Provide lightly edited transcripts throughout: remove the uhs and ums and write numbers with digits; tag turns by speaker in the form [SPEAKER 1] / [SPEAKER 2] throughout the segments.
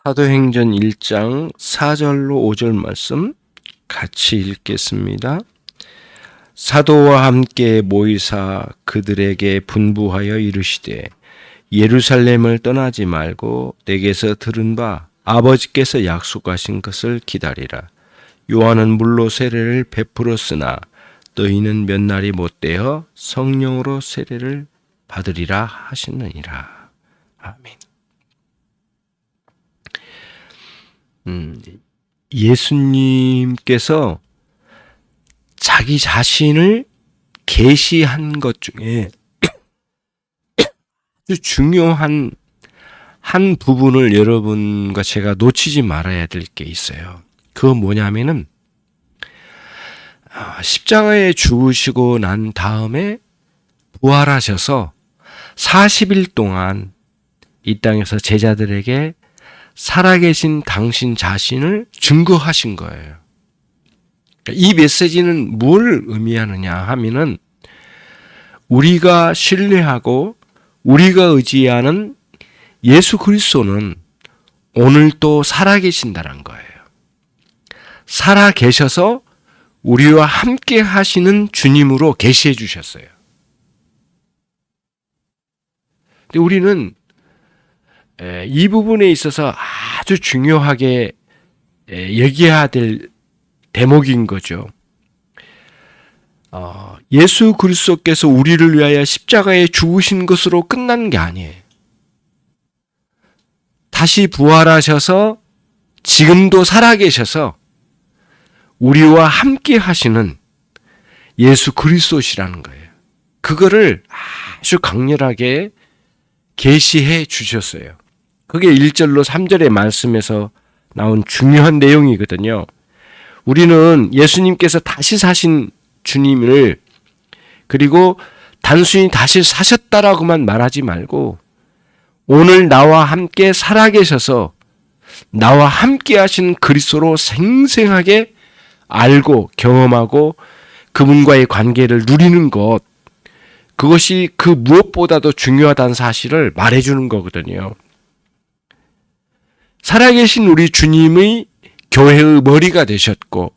[SPEAKER 1] 사도행전 1장 4절로 5절 말씀 같이 읽겠습니다. 사도와 함께 모이사 그들에게 분부하여 이르시되 예루살렘을 떠나지 말고 내게서 들은 바 아버지께서 약속하신 것을 기다리라. 요한은 물로 세례를 베풀었으나 너희는 몇 날이 못되어 성령으로 세례를 받으리라 하시느니라. 아멘. 예수님께서 자기 자신을 계시한 것 중에 아주 중요한 한 부분을 여러분과 제가 놓치지 말아야 될 게 있어요. 그건 뭐냐면은 십자가에 죽으시고 난 다음에 부활하셔서 40일 동안 이 땅에서 제자들에게 살아계신 당신 자신을 증거하신 거예요. 이 메시지는 뭘 의미하느냐 하면은 우리가 신뢰하고 우리가 의지하는 예수 그리스도는 오늘도 살아계신다는 거예요. 살아계셔서 우리와 함께 하시는 주님으로 계시해 주셨어요. 근데 우리는 이 부분에 있어서 아주 중요하게 여겨야 될 대목인 거죠. 예수 그리스도께서 우리를 위하여 십자가에 죽으신 것으로 끝난 게 아니에요. 다시 부활하셔서 지금도 살아계셔서 우리와 함께 하시는 예수 그리스도시라는 거예요. 그거를 아주 강렬하게 계시해 주셨어요. 그게 1절로 3절의 말씀에서 나온 중요한 내용이거든요. 우리는 예수님께서 다시 사신 주님을 그리고 단순히 다시 사셨다라고만 말하지 말고 오늘 나와 함께 살아계셔서 나와 함께 하신 그리스도로 생생하게 알고 경험하고 그분과의 관계를 누리는 것, 그것이 그 무엇보다도 중요하다는 사실을 말해주는 거거든요. 살아계신 우리 주님의 교회의 머리가 되셨고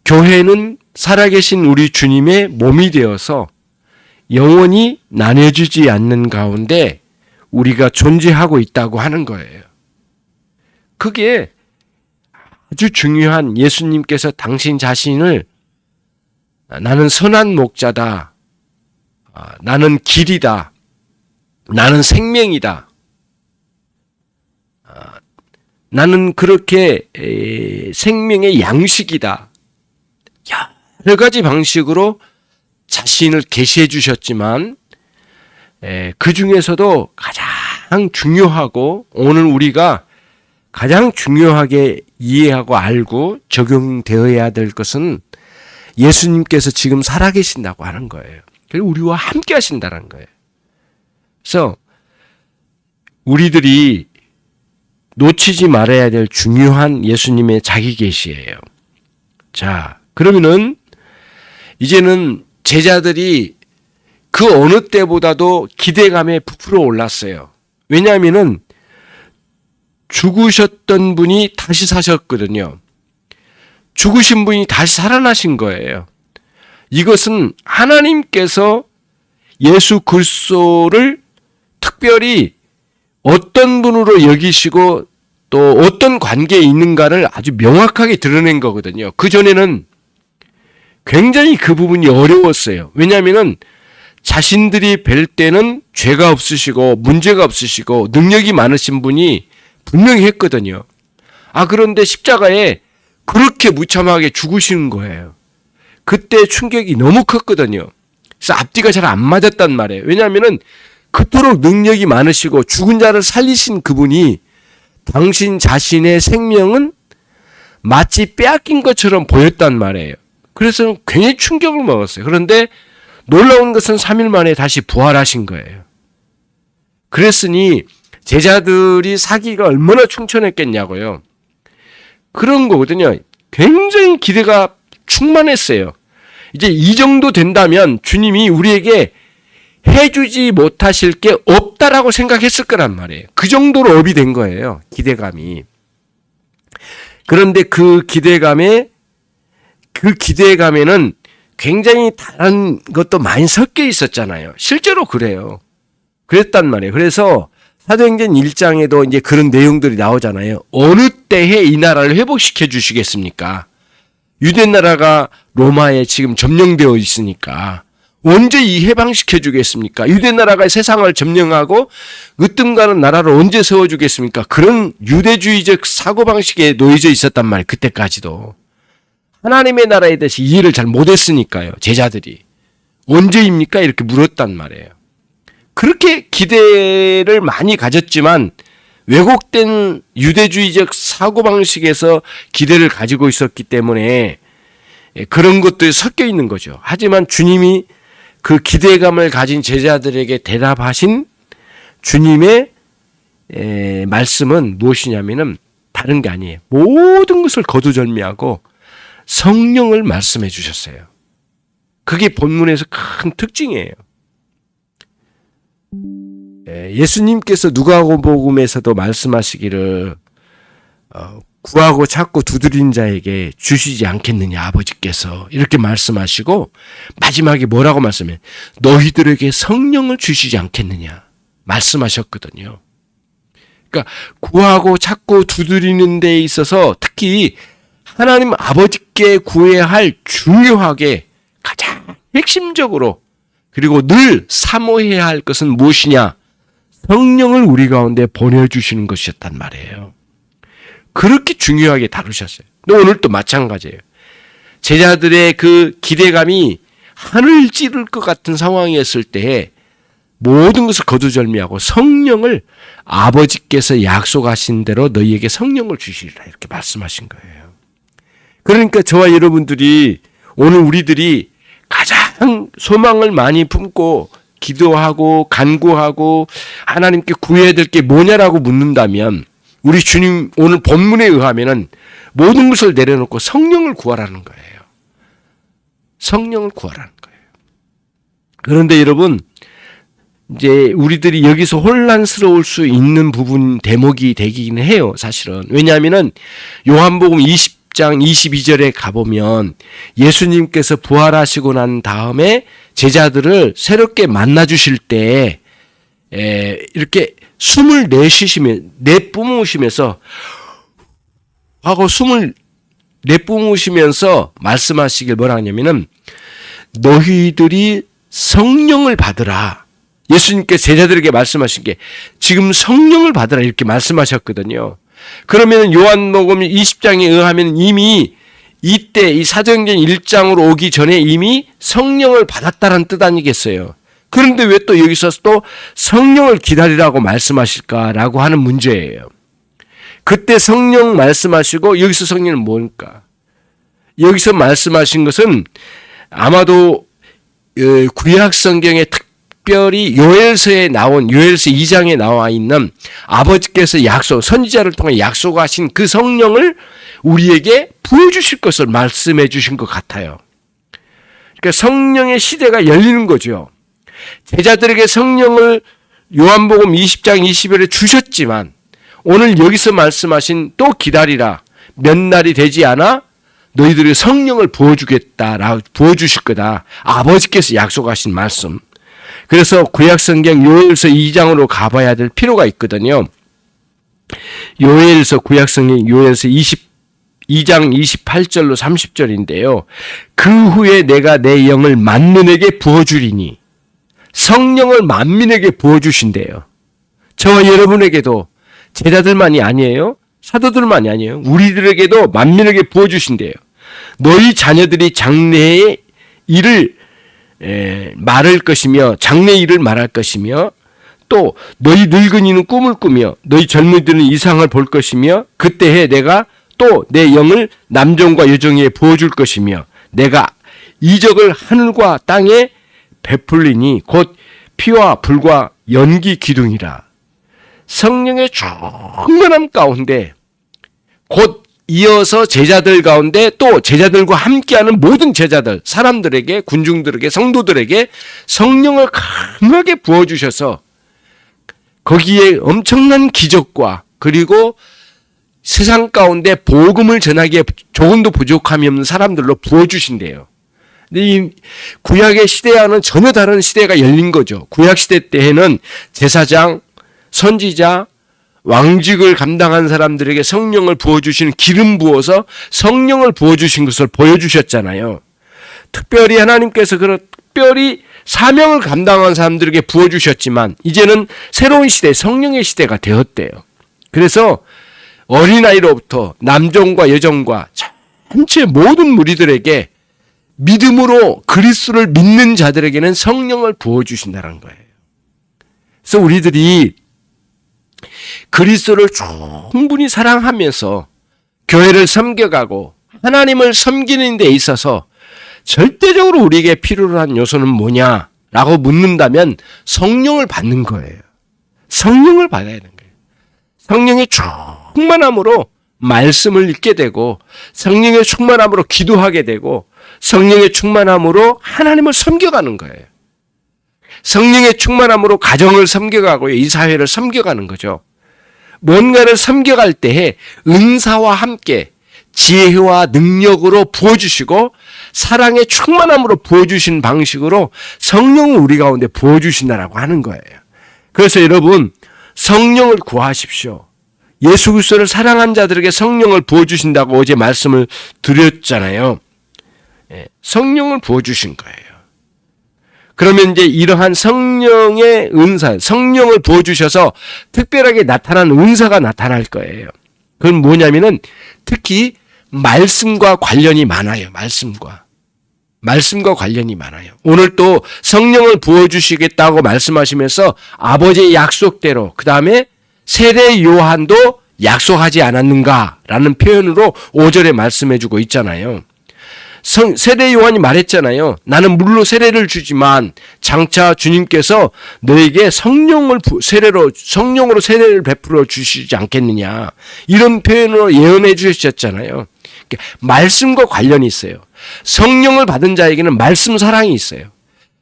[SPEAKER 1] 교회는 살아계신 우리 주님의 몸이 되어서 영원히 나뉘어지지 않는 가운데 우리가 존재하고 있다고 하는 거예요. 그게 아주 중요한 예수님께서 당신 자신을 나는 선한 목자다, 나는 길이다, 나는 생명이다, 나는 그렇게 생명의 양식이다. 여러 가지 방식으로 자신을 계시해 주셨지만 그 중에서도 가장 중요하고 오늘 우리가 가장 중요하게 이해하고 알고 적용되어야 될 것은 예수님께서 지금 살아계신다고 하는 거예요. 그리고 우리와 함께 하신다는 거예요. 그래서 우리들이 놓치지 말아야 될 중요한 예수님의 자기 계시예요. 자, 그러면은 이제는 제자들이 그 어느 때보다도 기대감에 부풀어 올랐어요. 왜냐하면은 죽으셨던 분이 다시 사셨거든요. 죽으신 분이 다시 살아나신 거예요. 이것은 하나님께서 예수 그리스도를 특별히 어떤 분으로 여기시고 또 어떤 관계에 있는가를 아주 명확하게 드러낸 거거든요. 그전에는 굉장히 그 부분이 어려웠어요. 왜냐하면 자신들이 뵐 때는 죄가 없으시고 문제가 없으시고 능력이 많으신 분이 분명히 했거든요. 그런데 십자가에 그렇게 무참하게 죽으시는 거예요. 그때 충격이 너무 컸거든요. 그래서 앞뒤가 잘 안 맞았단 말이에요. 왜냐하면 그토록 능력이 많으시고 죽은 자를 살리신 그분이 당신 자신의 생명은 마치 빼앗긴 것처럼 보였단 말이에요. 그래서 굉장히 충격을 먹었어요. 그런데 놀라운 것은 3일 만에 다시 부활하신 거예요. 그랬으니 제자들이 사기가 얼마나 충천했겠냐고요. 그런 거거든요. 굉장히 기대가 충만했어요. 이제 이 정도 된다면 주님이 우리에게 해주지 못하실 게 없다라고 생각했을 거란 말이에요. 그 정도로 업이 된 거예요. 기대감이. 그런데 그 기대감에는 굉장히 다른 것도 많이 섞여 있었잖아요. 실제로 그래요. 그랬단 말이에요. 그래서 사도행전 1장에도 이제 그런 내용들이 나오잖아요. 어느 때에 이 나라를 회복시켜 주시겠습니까? 유대 나라가 로마에 지금 점령되어 있으니까 언제 이 해방시켜 주겠습니까? 유대 나라가 세상을 점령하고 으뜸가는 나라를 언제 세워주겠습니까? 그런 유대주의적 사고방식에 놓여져 있었단 말이에요. 그때까지도. 하나님의 나라에 대해서 이해를 잘 못했으니까요. 제자들이. 언제입니까? 이렇게 물었단 말이에요. 그렇게 기대를 많이 가졌지만 왜곡된 유대주의적 사고방식에서 기대를 가지고 있었기 때문에 그런 것들이 섞여 있는 거죠. 하지만 주님이 그 기대감을 가진 제자들에게 대답하신 주님의 말씀은 무엇이냐면은 다른 게 아니에요. 모든 것을 거두절미하고 성령을 말씀해 주셨어요. 그게 본문에서 큰 특징이에요. 예수님께서 누가복음에서도 말씀하시기를 구하고 찾고 두드린 자에게 주시지 않겠느냐 아버지께서 이렇게 말씀하시고 마지막에 뭐라고 말씀해요? 너희들에게 성령을 주시지 않겠느냐 말씀하셨거든요. 그러니까 구하고 찾고 두드리는 데 있어서 특히 하나님 아버지께 구해야 할 중요하게 가장 핵심적으로 그리고 늘 사모해야 할 것은 무엇이냐? 성령을 우리 가운데 보내주시는 것이었단 말이에요. 그렇게 중요하게 다루셨어요. 오늘도 마찬가지예요. 제자들의 그 기대감이 하늘 찌를 것 같은 상황이었을 때에 모든 것을 거두절미하고 성령을 아버지께서 약속하신 대로 너희에게 성령을 주시리라 이렇게 말씀하신 거예요. 그러니까 저와 여러분들이 오늘 우리들이 가장 소망을 많이 품고 기도하고 간구하고 하나님께 구해야 될 게 뭐냐라고 묻는다면 우리 주님 오늘 본문에 의하면은 모든 것을 내려놓고 성령을 구하라는 거예요. 성령을 구하라는 거예요. 그런데 여러분 이제 우리들이 여기서 혼란스러울 수 있는 부분 대목이 되기는 해요. 사실은. 왜냐하면은 요한복음 20장 22절에 가보면 예수님께서 부활하시고 난 다음에 제자들을 새롭게 만나 주실 때 이렇게 숨을 내뿜으시면서 하고 숨을 내뿜으시면서 말씀하시길 뭐라 하냐면은 너희들이 성령을 받으라. 예수님께서 제자들에게 말씀하신 게 지금 성령을 받으라 이렇게 말씀하셨거든요. 그러면 요한복음 20장에 의하면 이미 이때 이 사도행전 1장으로 오기 전에 이미 성령을 받았다는 뜻 아니겠어요? 그런데 왜 또 여기서 또 성령을 기다리라고 말씀하실까라고 하는 문제예요. 그때 성령 말씀하시고 여기서 성령은 뭘까? 여기서 말씀하신 것은 아마도 구약 성경에 특별히 요엘서에 나온 요엘서 2장에 나와 있는 아버지께서 선지자를 통해 약속하신 그 성령을 우리에게 부어주실 것을 말씀해 주신 것 같아요. 그러니까 성령의 시대가 열리는 거죠. 제자들에게 성령을 요한복음 20장 20절에 주셨지만 오늘 여기서 말씀하신 또 기다리라 몇 날이 되지 않아 너희들이 성령을 부어주실 거다. 아버지께서 약속하신 말씀. 그래서 구약성경 요엘서 2장으로 가봐야 될 필요가 있거든요. 구약성경 요엘서 2장 28절로 30절인데요. 그 후에 내가 내 영을 만민에게 부어주리니 성령을 만민에게 부어주신대요. 저와 여러분에게도 제자들만이 아니에요. 사도들만이 아니에요. 우리들에게도 만민에게 부어주신대요. 너희 자녀들이 장래의 일을 말할 것이며 장래 일을 말할 것이며 또 너희 늙은이는 꿈을 꾸며 너희 젊은이들은 이상을 볼 것이며 그때에 내가 또 내 영을 남종과 여종에게 부어줄 것이며 내가 이적을 하늘과 땅에 베풀리니 곧 피와 불과 연기 기둥이라. 성령의 충만함 가운데 곧 이어서 제자들 가운데 또 제자들과 함께하는 모든 제자들, 사람들에게, 군중들에게, 성도들에게 성령을 강하게 부어주셔서 거기에 엄청난 기적과 그리고 세상 가운데 복음을 전하기에 조금도 부족함이 없는 사람들로 부어주신대요. 근데 이 구약의 시대와는 전혀 다른 시대가 열린 거죠. 구약 시대 때에는 제사장, 선지자, 왕직을 감당한 사람들에게 성령을 부어주시는 기름 부어서 성령을 부어주신 것을 보여주셨잖아요. 특별히 하나님께서 그런 특별히 사명을 감당한 사람들에게 부어주셨지만 이제는 새로운 시대, 성령의 시대가 되었대요. 그래서 어린아이로부터 남종과 여종과 전체 모든 무리들에게 믿음으로 그리스도를 믿는 자들에게는 성령을 부어주신다는 거예요. 그래서 우리들이 그리스도를 충분히 사랑하면서 교회를 섬겨가고 하나님을 섬기는 데 있어서 절대적으로 우리에게 필요로 한 요소는 뭐냐라고 묻는다면 성령을 받는 거예요. 성령을 받아야 되는 거예요. 성령의 충만함으로 말씀을 읽게 되고 성령의 충만함으로 기도하게 되고 성령의 충만함으로 하나님을 섬겨가는 거예요. 성령의 충만함으로 가정을 섬겨가고 이 사회를 섬겨가는 거죠. 뭔가를 섬겨갈 때에 은사와 함께 지혜와 능력으로 부어주시고 사랑의 충만함으로 부어주신 방식으로 성령을 우리 가운데 부어주신다라고 하는 거예요. 그래서 여러분 성령을 구하십시오. 예수 그리스도를 사랑한 자들에게 성령을 부어주신다고 어제 말씀을 드렸잖아요. 성령을 부어주신 거예요. 그러면 이제 이러한 성령의 은사, 성령을 부어주셔서 특별하게 나타난 은사가 나타날 거예요. 그건 뭐냐면은 특히 말씀과 관련이 많아요. 말씀과 관련이 많아요. 오늘 또 성령을 부어주시겠다고 말씀하시면서 아버지의 약속대로 그 다음에 세례 요한도 약속하지 않았는가라는 표현으로 5절에 말씀해주고 있잖아요. 세례 요한이 말했잖아요. 나는 물로 세례를 주지만 장차 주님께서 너에게 성령으로 세례를 베풀어 주시지 않겠느냐. 이런 표현으로 예언해 주셨잖아요. 말씀과 관련이 있어요. 성령을 받은 자에게는 말씀 사랑이 있어요.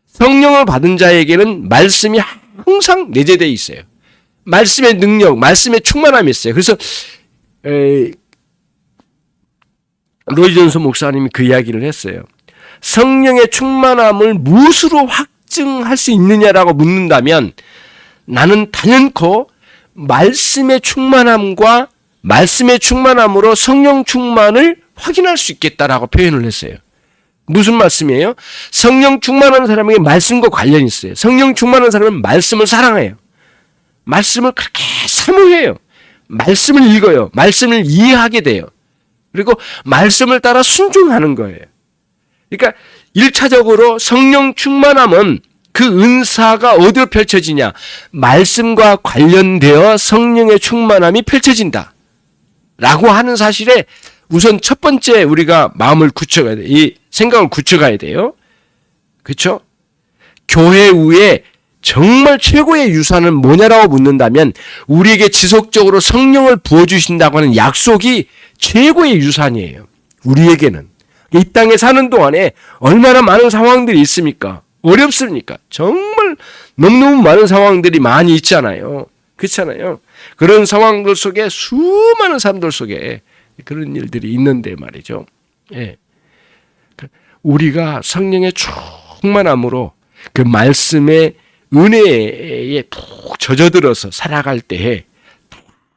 [SPEAKER 1] 성령을 받은 자에게는 말씀이 항상 내재되어 있어요. 말씀의 능력, 말씀의 충만함이 있어요. 그래서 로이 존스 목사님이 그 이야기를 했어요. 성령의 충만함을 무엇으로 확증할 수 있느냐라고 묻는다면 나는 단연코 말씀의 충만함과 말씀의 충만함으로 성령 충만을 확인할 수 있겠다라고 표현을 했어요. 무슨 말씀이에요? 성령 충만한 사람에게 말씀과 관련이 있어요. 성령 충만한 사람은 말씀을 사랑해요. 말씀을 그렇게 사모해요. 말씀을 읽어요. 말씀을 이해하게 돼요. 그리고 말씀을 따라 순종하는 거예요. 그러니까 1차적으로 성령 충만함은 그 은사가 어디로 펼쳐지냐? 말씀과 관련되어 성령의 충만함이 펼쳐진다. 라고 하는 사실에 우선 첫 번째 우리가 마음을 굳혀가야 돼요. 이 생각을 굳혀가야 돼요. 그렇죠? 교회 후에 정말 최고의 유산은 뭐냐라고 묻는다면 우리에게 지속적으로 성령을 부어주신다고 하는 약속이 최고의 유산이에요. 우리에게는. 이 땅에 사는 동안에 얼마나 많은 상황들이 있습니까? 어렵습니까? 정말 너무너무 많은 상황들이 많이 있잖아요. 그렇잖아요. 그런 상황들 속에 수많은 사람들 속에 그런 일들이 있는데 말이죠. 예. 우리가 성령의 충만함으로 그 말씀의 은혜에 푹 젖어들어서 살아갈 때에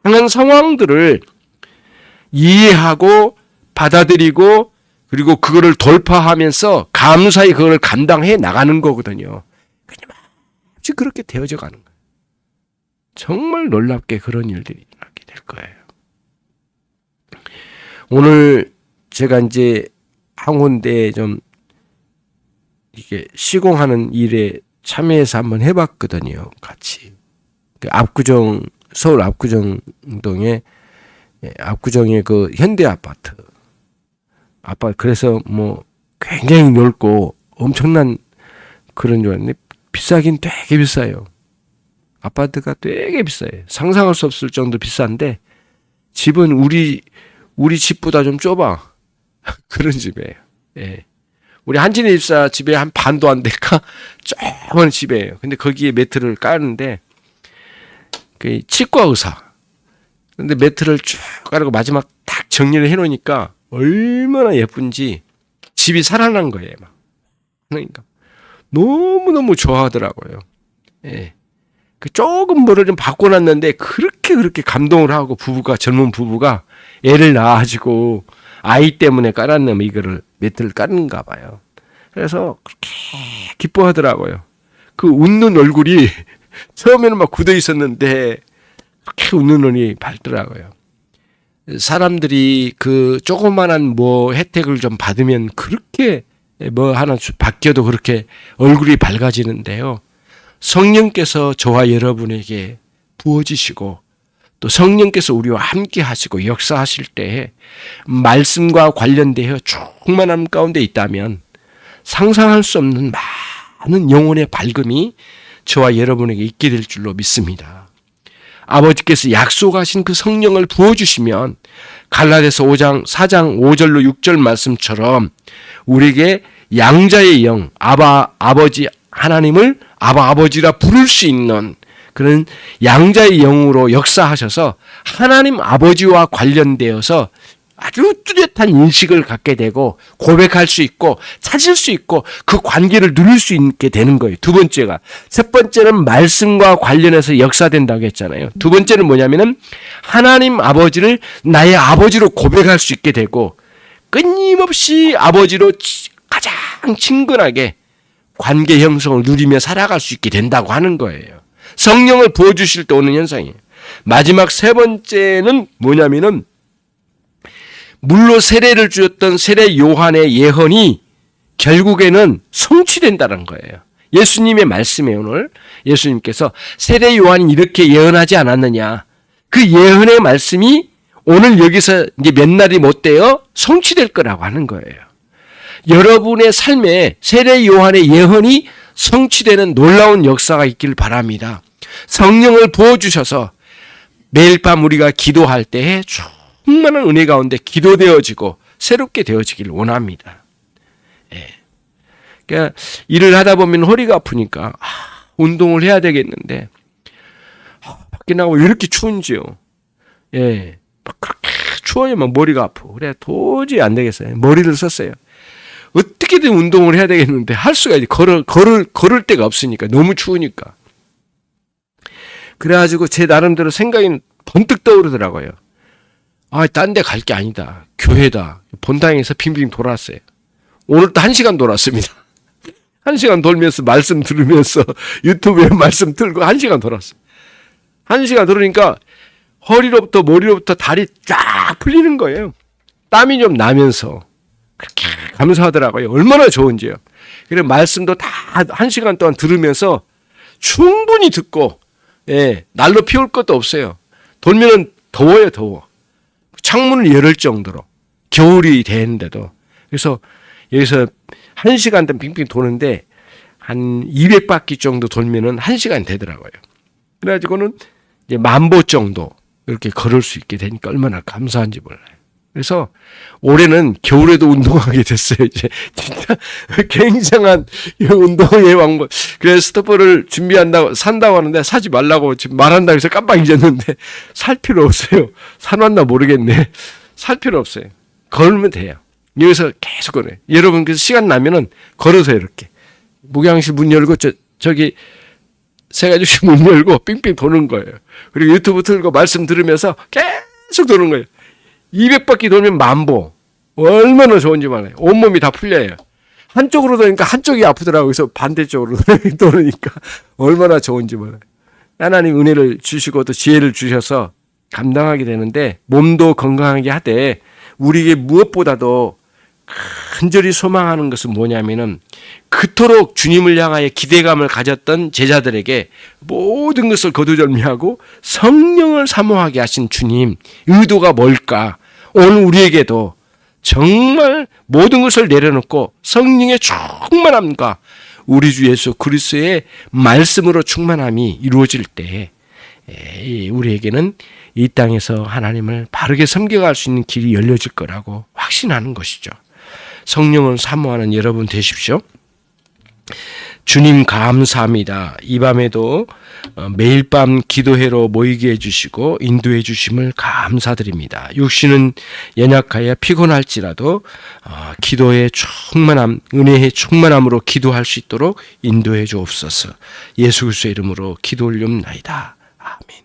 [SPEAKER 1] 다양한 상황들을 이해하고 받아들이고 그리고 그거를 돌파하면서 감사히 그걸 감당해 나가는 거거든요. 아주 그렇게 되어져 가는 거예요. 정말 놀랍게 그런 일들이 일어나게 될 거예요. 오늘 제가 이제 항원대에 좀 이게 시공하는 일에 참여해서 한번 해봤거든요. 같이. 그 압구정, 서울 압구정동에 압구정의 그 현대 아파트. 그래서 뭐 굉장히 넓고 엄청난 그런 줄 알았는데 비싸긴 되게 비싸요. 아파트가 되게 비싸요. 상상할 수 없을 정도 비싼데 집은 우리 집보다 좀 좁아. 그런 집이에요. 예. 우리 한진의 집사 집에 한 반도 안 될까? 조그만 집이에요. 근데 거기에 매트를 까는데, 그 치과 의사. 근데 매트를 쭉 깔고 마지막 딱 정리를 해놓으니까 얼마나 예쁜지 집이 살아난 거예요. 막. 그러니까 너무너무 좋아하더라고요. 예. 그 조금 뭐를 좀 바꿔놨는데 그렇게 감동을 하고 젊은 부부가 애를 낳아가지고 아이 때문에 깔았냐면 이거를 매트를 깔는가 봐요. 그래서 그렇게 기뻐하더라고요. 그 웃는 얼굴이 처음에는 막 굳어 있었는데 그렇게 웃는 눈이 밝더라고요. 사람들이 그 조그만한 뭐 혜택을 좀 받으면 그렇게 뭐 하나 바뀌어도 그렇게 얼굴이 밝아지는데요. 성령께서 저와 여러분에게 부어지시고 또 성령께서 우리와 함께 하시고 역사하실 때에 말씀과 관련되어 충만함 가운데 있다면 상상할 수 없는 많은 영혼의 밝음이 저와 여러분에게 있게 될 줄로 믿습니다. 아버지께서 약속하신 그 성령을 부어주시면 갈라디아서 4장 5절로 6절 말씀처럼 우리에게 양자의 영, 아버지 하나님을 아버지라 부를 수 있는 그런 양자의 영으로 역사하셔서 하나님 아버지와 관련되어서 아주 뚜렷한 인식을 갖게 되고 고백할 수 있고 찾을 수 있고 그 관계를 누릴 수 있게 되는 거예요. 두 번째가. 첫 번째는 말씀과 관련해서 역사된다고 했잖아요. 두 번째는 뭐냐면은 하나님 아버지를 나의 아버지로 고백할 수 있게 되고 끊임없이 아버지로 가장 친근하게 관계 형성을 누리며 살아갈 수 있게 된다고 하는 거예요. 성령을 부어주실 때 오는 현상이에요. 마지막 세 번째는 뭐냐면은 물로 세례를 주었던 세례 요한의 예언이 결국에는 성취된다는 거예요. 예수님의 말씀에 오늘 예수님께서 세례 요한이 이렇게 예언하지 않았느냐. 그 예언의 말씀이 오늘 여기서 이제 몇 날이 못 되어 성취될 거라고 하는 거예요. 여러분의 삶에 세례 요한의 예언이 성취되는 놀라운 역사가 있길 바랍니다. 성령을 부어주셔서 매일 밤 우리가 기도할 때에 충만한 은혜 가운데 기도되어지고 새롭게 되어지길 원합니다. 예. 그러니까 일을 하다 보면 허리가 아프니까 운동을 해야 되겠는데 밖에 나가고 왜 이렇게 추운지요. 예, 막 그렇게 추워요. 막 머리가 아프고 그래 도저히 안 되겠어요. 머리를 썼어요. 어떻게든 운동을 해야 되겠는데 할 수가 있지. 걸을 데가 없으니까 너무 추우니까. 그래가지고 제 나름대로 생각이 번뜩 떠오르더라고요. 딴 데 갈 게 아니다. 교회다. 본당에서 빙빙 돌았어요. 오늘도 1시간 돌았습니다. 1시간 돌면서 말씀 들으면서 유튜브에 말씀 틀고 1시간 돌았어요. 1시간 돌으니까 허리로부터 머리로부터 다리 쫙 풀리는 거예요. 땀이 좀 나면서 그렇게 감사하더라고요. 얼마나 좋은지요. 그래서 말씀도 다 1시간 동안 들으면서 충분히 듣고 예, 날로 피울 것도 없어요. 돌면은 더워요, 더워. 창문을 열을 정도로 겨울이 되는데도. 그래서 여기서 1시간 동안 빙빙 도는데 한 200바퀴 정도 돌면은 1시간 되더라고요. 그래가지고는 이제 10,000보 정도 이렇게 걸을 수 있게 되니까 얼마나 감사한지 몰라요. 그래서 올해는 겨울에도 운동하게 됐어요. 이제 진짜 굉장한 운동의 방법. 그래서 스토퍼를 산다고 하는데 사지 말라고 지금 말한다고 해서 깜빡 잊었는데 살 필요 없어요. 사놨나 모르겠네. 살 필요 없어요. 걸으면 돼요. 여기서 계속 걸어요. 여러분 그래서 시간 나면은 걸어서 이렇게 목양실 문 열고 저기 세가지씩 문 열고 삥삥 도는 거예요. 그리고 유튜브 틀고 말씀 들으면서 계속 도는 거예요. 200바퀴 돌면 10,000보. 얼마나 좋은지 몰라요. 온몸이 다 풀려요. 한쪽으로 도니까 한쪽이 아프더라고요. 그래서 반대쪽으로 도니까 얼마나 좋은지 몰라요. 하나님 은혜를 주시고 또 지혜를 주셔서 감당하게 되는데 몸도 건강하게 하되 우리에게 무엇보다도 간절히 소망하는 것은 뭐냐면은 그토록 주님을 향하여 기대감을 가졌던 제자들에게 모든 것을 거두절미하고 성령을 사모하게 하신 주님 의도가 뭘까? 오늘 우리에게도 정말 모든 것을 내려놓고 성령의 충만함과 우리 주 예수 그리스도의 말씀으로 충만함이 이루어질 때 우리에게는 이 땅에서 하나님을 바르게 섬겨갈 수 있는 길이 열려질 거라고 확신하는 것이죠. 성령을 사모하는 여러분 되십시오. 주님 감사합니다. 이 밤에도 매일 밤 기도회로 모이게 해주시고 인도해 주심을 감사드립니다. 육신은 연약하여 피곤할지라도 기도의 충만함, 은혜의 충만함으로 기도할 수 있도록 인도해 주옵소서. 예수 그리스도의 이름으로 기도 올리옵나이다. 아멘.